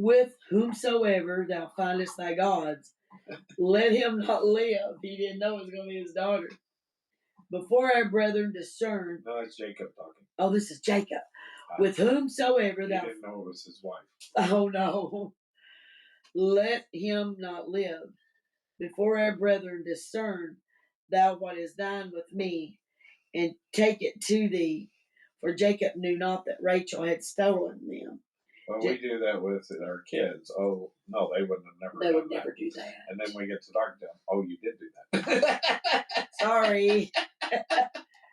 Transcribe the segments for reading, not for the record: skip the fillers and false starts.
with whomsoever thou findest thy gods, let him not live. He didn't know it was going to be his daughter. Before our brethren discern. No, that's Jacob talking. Oh, this is Jacob. With whomsoever thou. He didn't know it was his wife. Oh, no. Let him not live. Before our brethren discern thou what is thine with me, and take it to thee. For Jacob knew not that Rachel had stolen them. Well, we do that with our kids. Oh, no, they wouldn't have never They would never do that. And then we get to talk to them. Oh, you did do that. Sorry.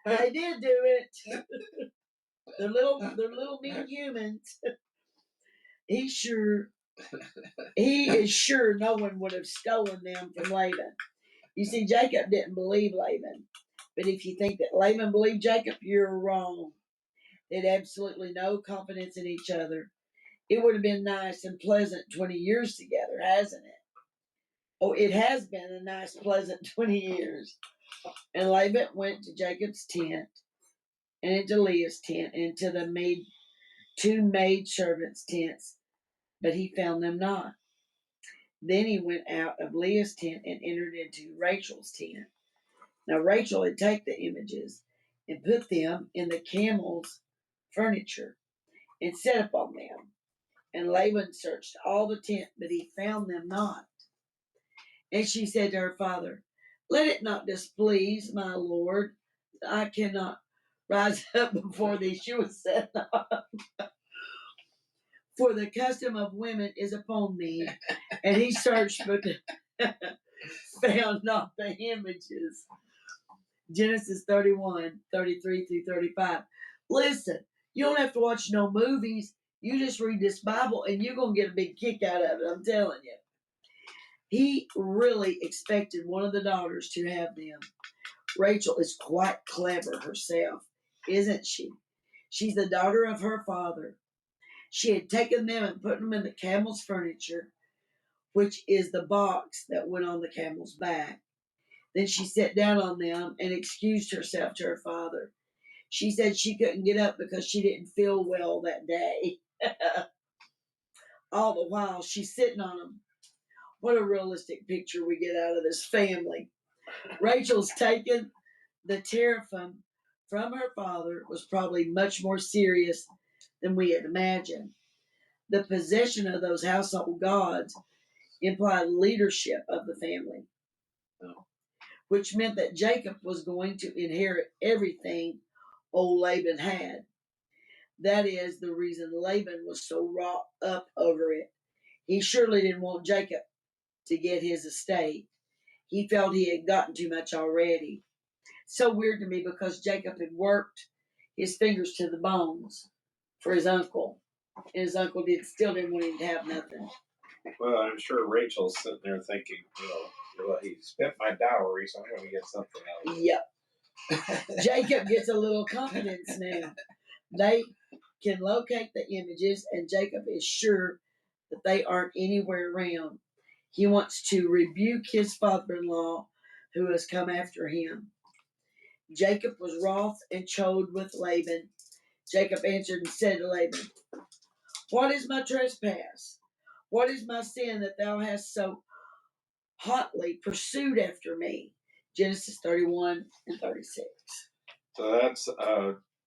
They did do it. They're little mean humans. He is sure no one would have stolen them from Laban. You see, Jacob didn't believe Laban. But if you think that Laban believed Jacob, you're wrong. They had absolutely no confidence in each other. It would have been nice and pleasant 20 years together, hasn't it? Oh, it has been a nice, pleasant 20 years. And Laban went to Jacob's tent, and into Leah's tent, and into the two maid servants' tents, but he found them not. Then he went out of Leah's tent and entered into Rachel's tent. Now Rachel had taken the images and put them in the camel's furniture and set upon them. And Laban searched all the tent, but he found them not. And she said to her father, let it not displease my lord, I cannot rise up before thee. She was set up. For the custom of women is upon me. And he searched, but found not the images. Genesis 31, 33 through 35. Listen, you don't have to watch no movies. You just read this Bible and you're going to get a big kick out of it, I'm telling you. He really expected one of the daughters to have them. Rachel is quite clever herself, isn't she? She's the daughter of her father. She had taken them and put them in the camel's furniture, which is the box that went on the camel's back. Then she sat down on them and excused herself to her father. She said she couldn't get up because she didn't feel well that day. All the while, she's sitting on them. What a realistic picture we get out of this family. Rachel's taken the teraphim from her father was probably much more serious than we had imagined. The possession of those household gods implied leadership of the family, which meant that Jacob was going to inherit everything old Laban had. That is the reason Laban was so wrought up over it. He surely didn't want Jacob to get his estate. He felt he had gotten too much already. So weird to me because Jacob had worked his fingers to the bones for his uncle. And his uncle still didn't want him to have nothing. Well, I'm sure Rachel's sitting there thinking, he spent my dowry, so I'm going to get something out of it. Yep. Jacob gets a little confidence now. They can locate the images, and Jacob is sure that they aren't anywhere around. He wants to rebuke his father-in-law who has come after him. Jacob was wroth and chode with Laban. Jacob answered and said to Laban, what is my trespass? What is my sin that thou hast so hotly pursued after me? Genesis 31 and 36. So that's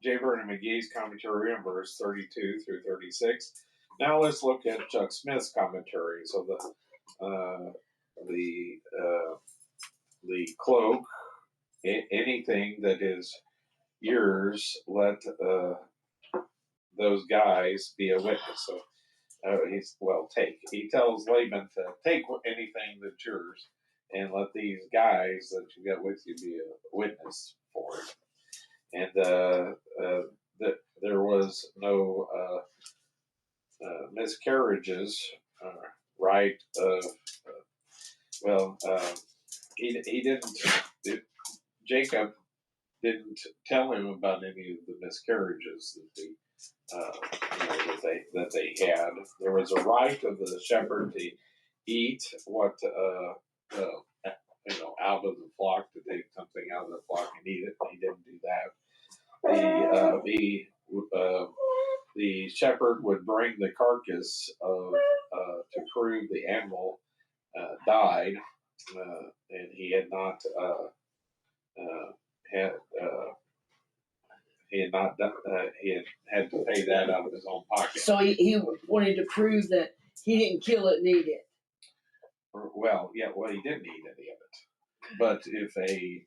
J. Vernon McGee's commentary on verse 32 through 36. Now let's look at Chuck Smith's commentary. So the cloak, anything that is yours, let those guys be a witness. So take. He tells Laban to take anything that's yours and let these guys that you got with you be a witness for it. And there was no miscarriages, right? He didn't. Jacob didn't tell him about any of the miscarriages that they had. There was a right of the shepherd to eat what out of the flock, to take something out of the flock and eat it. He didn't do that. The shepherd would bring the carcass of to prove the animal died, and he had not had he had not done, he had to pay that out of his own pocket. So he wanted to prove that he didn't kill it and eat it. Well, yeah, well, he didn't eat any of it. But if a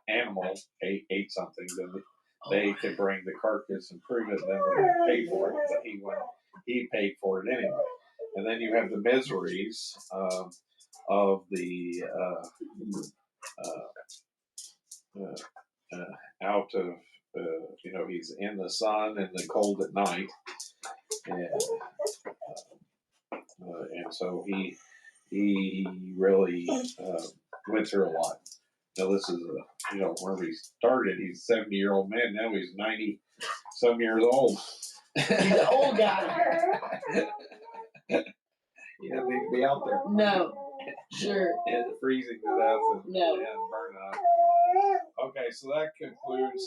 animal ate something, then they could bring the carcass and prove it, and then they would pay for it. But he paid for it anyway. And then you have the miseries of the out of he's in the sun and the cold at night, and so he really went through a lot. Now this is where he started. He's a 70-year-old man. Now he's 90-some years old. He's an old guy. He doesn't need to be out there. No, sure. And freezing to death and No. burning up. Okay, so that concludes